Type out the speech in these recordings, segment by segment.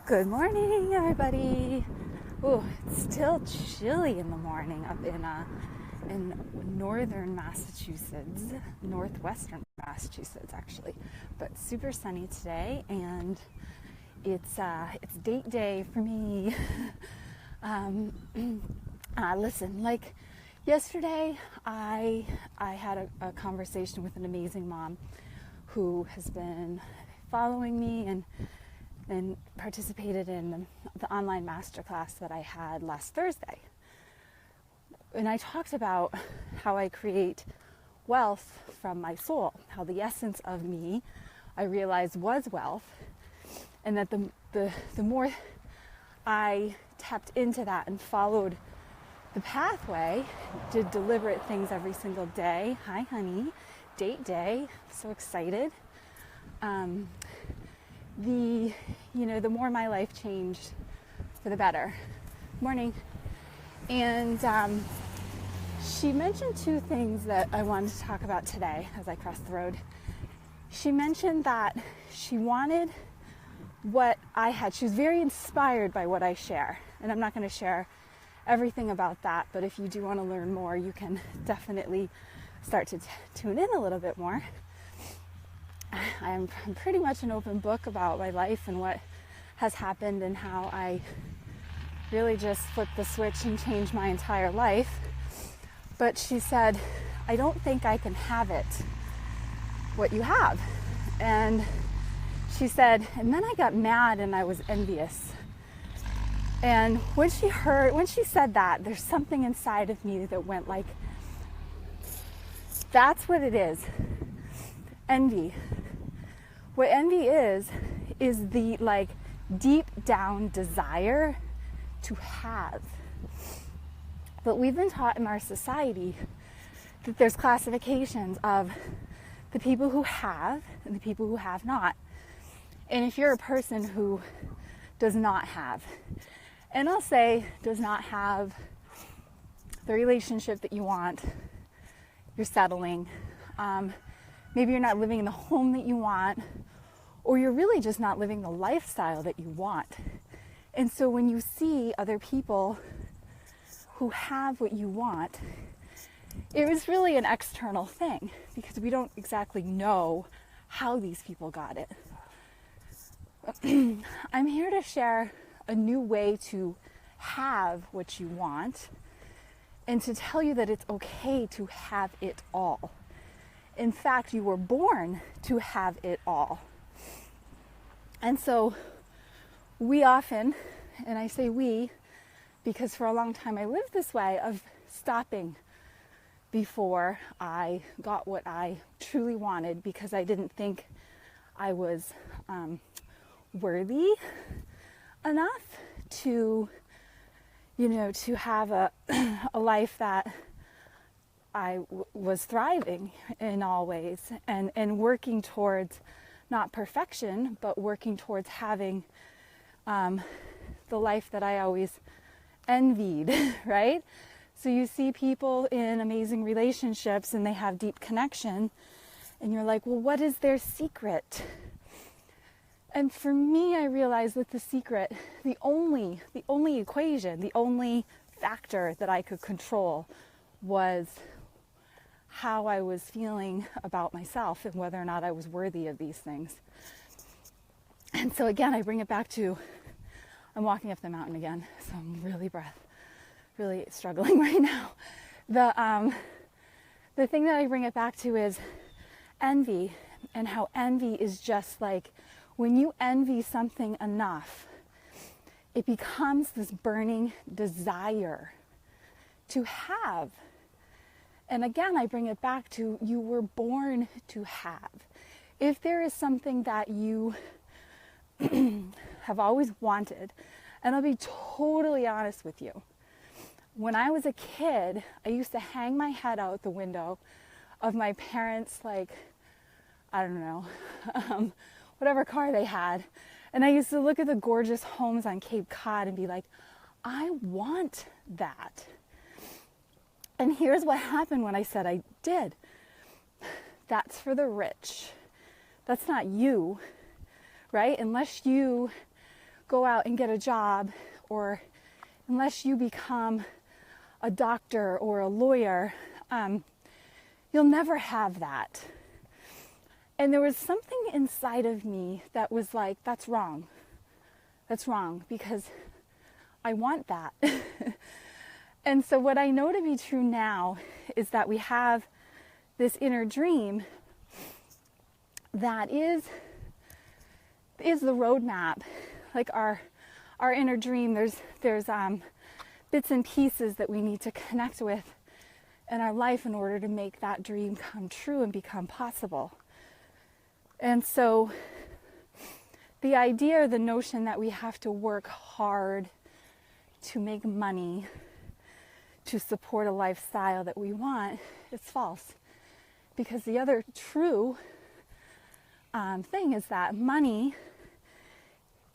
Good morning, everybody. Oh, it's still chilly in the morning up in northern Massachusetts, northwestern Massachusetts actually, but super sunny today, and it's date day for me. um, Listen, like yesterday, I had a conversation with an amazing mom who has been following me and participated in the online masterclass that I had last Thursday. And I talked about how I create wealth from my soul, how the essence of me I realized was wealth, and that the more I tapped into that and followed the pathway, did deliberate things every single day. Hi, honey. Date day. So excited. The more my life changed for the better. Morning. And she mentioned two things that I wanted to talk about today as I crossed the road. She mentioned that she wanted what I had. She was very inspired by what I share. And I'm not going to share everything about that, but if you do want to learn more, you can definitely start to tune in a little bit more. I'm pretty much an open book about my life and what has happened and how I really just flipped the switch and changed my entire life. But she said, I don't think I can have it, what you have. And she said, and then I got mad and I was envious. And when she said that, there's something inside of me that went like, that's what it is. Envy. What envy is the like deep down desire to have. But we've been taught in our society that there's classifications of the people who have and the people who have not. And if you're a person who does not have, and I'll say does not have the relationship that you want, you're settling, maybe you're not living in the home that you want, or you're really just not living the lifestyle that you want. And so when you see other people who have what you want, it was really an external thing because we don't exactly know how these people got it. I'm here to share a new way to have what you want and to tell you that it's okay to have it all. In fact, you were born to have it all. And so we often, and I say we, because for a long time I lived this way of stopping before I got what I truly wanted because I didn't think I was worthy enough to have a life that I was thriving in all ways and working towards not perfection, but working towards having the life that I always envied, right? So you see people in amazing relationships and they have deep connection and you're like, well, what is their secret? And for me, I realized that the secret, the only equation, the only factor that I could control was how I was feeling about myself and whether or not I was worthy of these things. And so again, I bring it back to, I'm walking up the mountain again, so I'm really struggling right now. The thing that I bring it back to is envy, and how envy is just like, when you envy something enough, it becomes this burning desire to have. And again, I bring it back to, you were born to have. If there is something that you have always wanted, and I'll be totally honest with you, when I was a kid, I used to hang my head out the window of my parents, like, I don't know, whatever car they had. And I used to look at the gorgeous homes on Cape Cod and be like, I want that. And here's what happened when I said I did. That's for the rich. That's not you, right? Unless you go out and get a job, or unless you become a doctor or a lawyer, you'll never have that. And there was something inside of me that was like, that's wrong. That's wrong, because I want that. And so what I know to be true now is that we have this inner dream that is the roadmap. Like our inner dream, there's bits and pieces that we need to connect with in our life in order to make that dream come true and become possible. And so the idea, the notion that we have to work hard to make money to support a lifestyle that we want is false. Because the other true thing is that money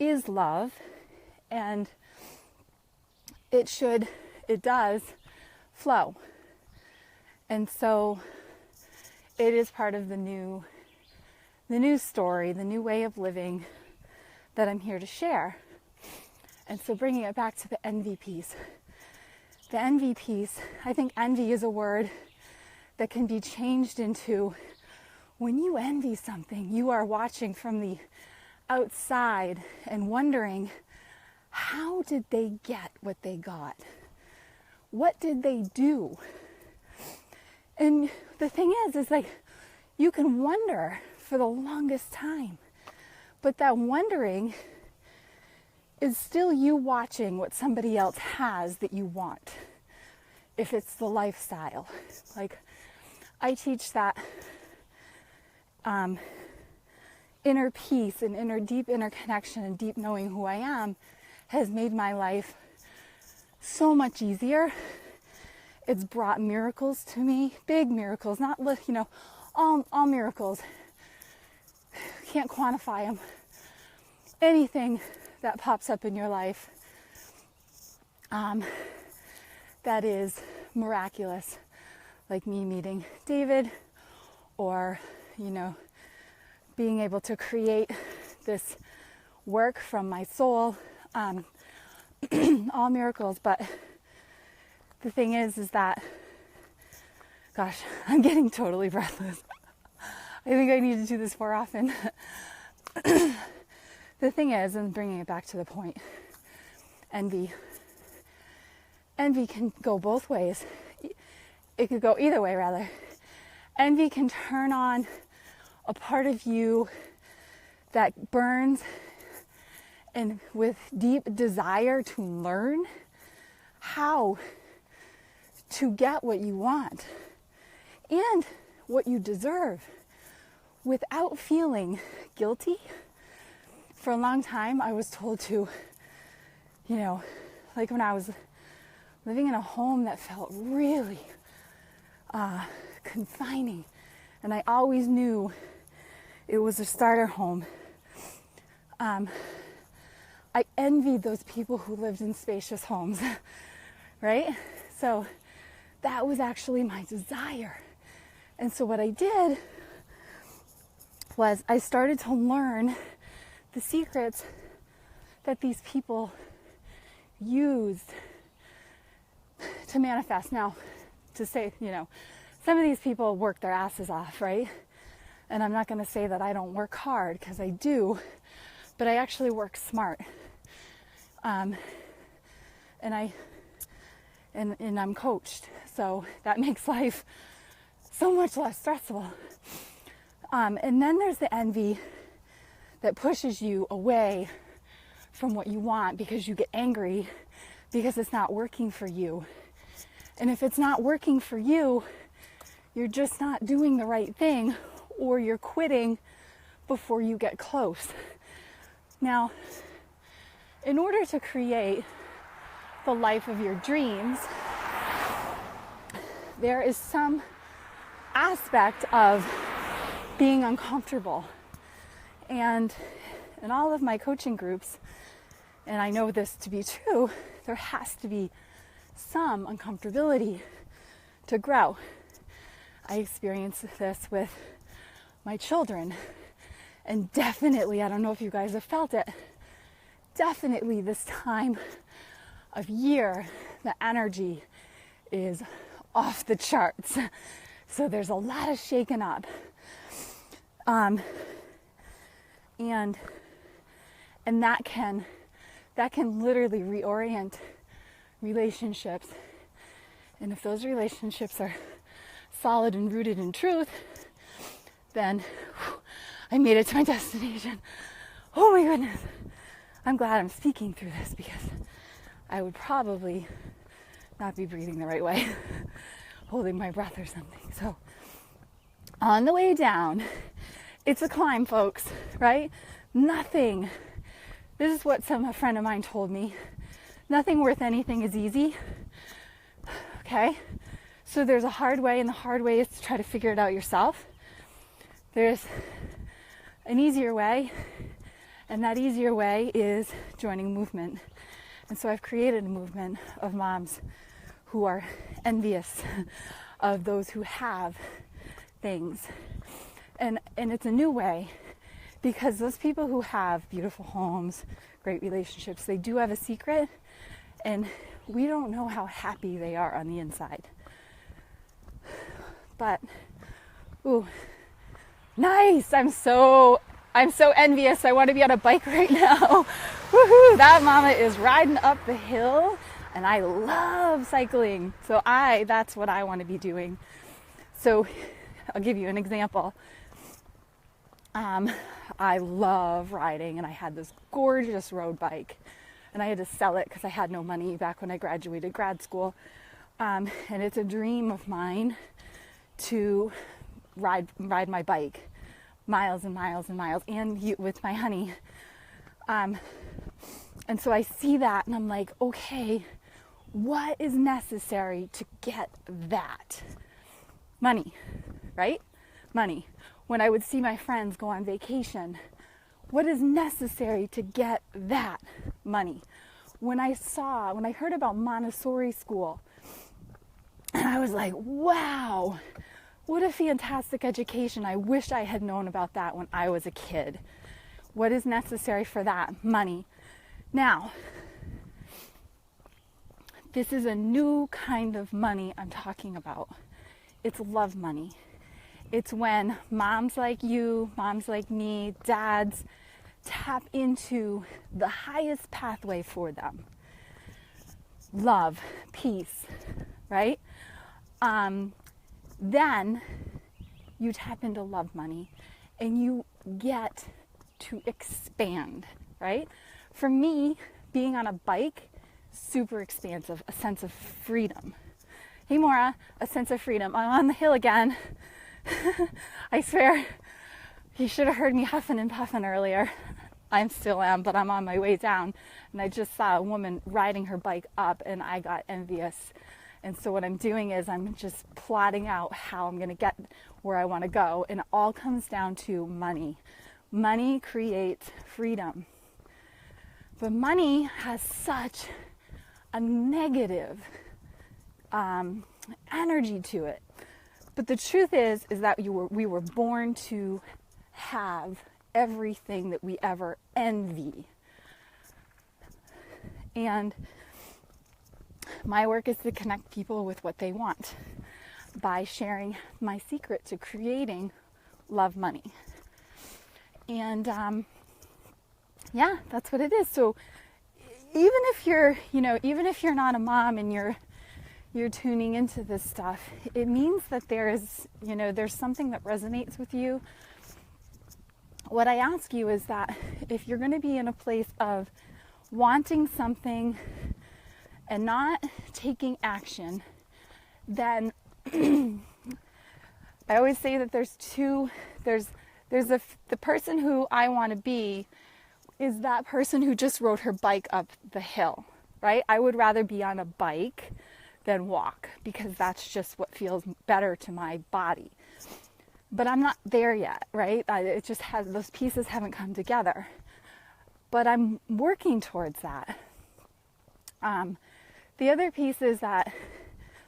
is love, and it does flow. And so it is part of the new story, the new way of living that I'm here to share. And so bringing it back to the envy piece. The envy piece, I think envy is a word that can be changed into, when you envy something, you are watching from the outside and wondering, how did they get what they got? What did they do? And the thing is like, you can wonder for the longest time, but that wondering is still you watching what somebody else has that you want. If it's the lifestyle. Like, I teach that inner peace and deep inner connection and deep knowing who I am has made my life so much easier. It's brought miracles to me, big miracles, not, all miracles. Can't quantify them. Anything that pops up in your life that is miraculous, like me meeting David, or being able to create this work from my soul, all miracles. But the thing is that, gosh, I'm getting totally breathless. I think I need to do this more often. The thing is, and bringing it back to the point, envy can go both ways. It could go either way, rather. Envy can turn on a part of you that burns and with deep desire to learn how to get what you want and what you deserve without feeling guilty. For a long time, I was told to, like when I was living in a home that felt really confining, and I always knew it was a starter home. I envied those people who lived in spacious homes, right? So that was actually my desire. And so what I did was I started to learn the secrets that these people used to manifest. Now, to say, some of these people work their asses off, right? And I'm not going to say that I don't work hard, because I do, but I actually work smart. And I'm coached, so that makes life so much less stressful. And then there's the envy that pushes you away from what you want because you get angry because it's not working for you. And if it's not working for you, you're just not doing the right thing, or you're quitting before you get close. Now, in order to create the life of your dreams, there is some aspect of being uncomfortable. And in all of my coaching groups, and I know this to be true, there has to be some uncomfortability to grow. I experienced this with my children, and definitely, I don't know if you guys have felt it, definitely this time of year, the energy is off the charts. So there's a lot of shaking up. And that can literally reorient relationships. And if those relationships are solid and rooted in truth, then I made it to my destination. Oh my goodness. I'm glad I'm speaking through this because I would probably not be breathing the right way, holding my breath or something. So on the way down, it's a climb, folks, right? Nothing. This is what a friend of mine told me. Nothing worth anything is easy. Okay? So there's a hard way, and the hard way is to try to figure it out yourself. There's an easier way, and that easier way is joining movement. And so I've created a movement of moms who are envious of those who have things. And it's a new way, because those people who have beautiful homes, great relationships, they do have a secret, and we don't know how happy they are on the inside. But, ooh, nice! I'm so envious. I want to be on a bike right now. Woohoo! That mama is riding up the hill, and I love cycling. So that's what I want to be doing. So I'll give you an example. I love riding, and I had this gorgeous road bike, and I had to sell it because I had no money back when I graduated grad school. And it's a dream of mine to ride my bike miles and miles and miles, and with my honey. And so I see that, and I'm like, okay, what is necessary to get that? Money, right? Money. When I would see my friends go on vacation, what is necessary to get that? Money. When I heard about Montessori school, and I was like, wow, what a fantastic education. I wish I had known about that when I was a kid. What is necessary for that? Money. Now, this is a new kind of money I'm talking about. It's love money. It's when moms like you, moms like me, dads tap into the highest pathway for them. Love, peace, right? Then you tap into love money and you get to expand, right? For me, being on a bike, super expansive, a sense of freedom. Hey, Maura, a sense of freedom. I'm on the hill again. I swear, you should have heard me huffing and puffing earlier. I still am, but I'm on my way down. And I just saw a woman riding her bike up, and I got envious. And so what I'm doing is I'm just plotting out how I'm going to get where I want to go. And it all comes down to money. Money creates freedom. But money has such a negative energy to it. But the truth is that we were born to have everything that we ever envy. And my work is to connect people with what they want by sharing my secret to creating love money. And yeah, that's what it is. So even if you're not a mom and you're tuning into this stuff, it means that there's something that resonates with you. What I ask you is that if you're going to be in a place of wanting something and not taking action, then I always say that there's the person who I want to be is that person who just rode her bike up the hill, right? I would rather be on a bike than walk, because that's just what feels better to my body. But I'm not there yet, right? Those pieces haven't come together. But I'm working towards that. The other piece is that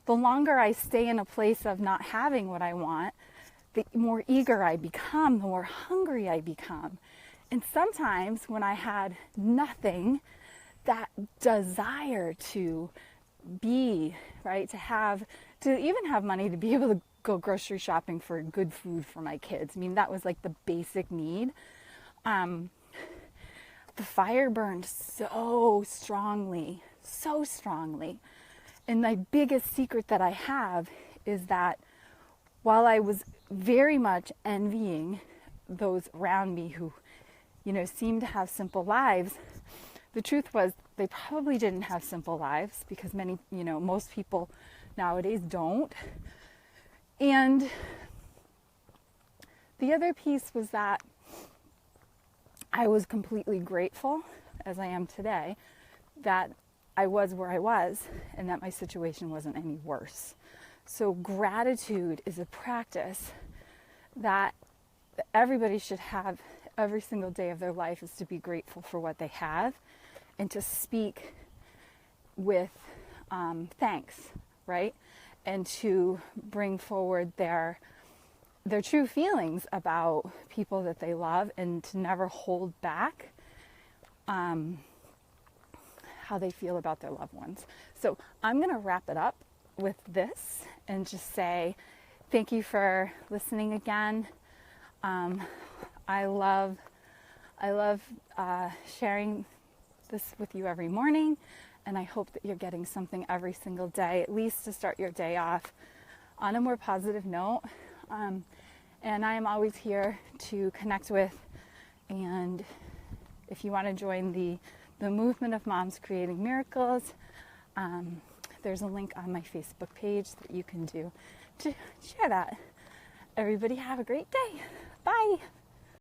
the longer I stay in a place of not having what I want, the more eager I become, the more hungry I become. And sometimes when I had nothing, that desire to be, right, to even have money to be able to go grocery shopping for good food for my kids. I mean, that was like the basic need. The fire burned so strongly. And my biggest secret that I have is that while I was very much envying those around me who, seemed to have simple lives, the truth was they probably didn't have simple lives, because most people nowadays don't. And the other piece was that I was completely grateful, as I am today, that I was where I was and that my situation wasn't any worse. So gratitude is a practice that everybody should have every single day of their life, is to be grateful for what they have and to speak with thanks, right? And to bring forward their true feelings about people that they love, and to never hold back how they feel about their loved ones. So I'm going to wrap it up with this and just say thank you for listening again. I love sharing this with you every morning, and I hope that you're getting something every single day, at least to start your day off on a more positive note. And I am always here to connect with, and if you want to join the movement of Moms Creating Miracles, there's a link on my Facebook page that you can do to share that. Everybody have a great day. Bye.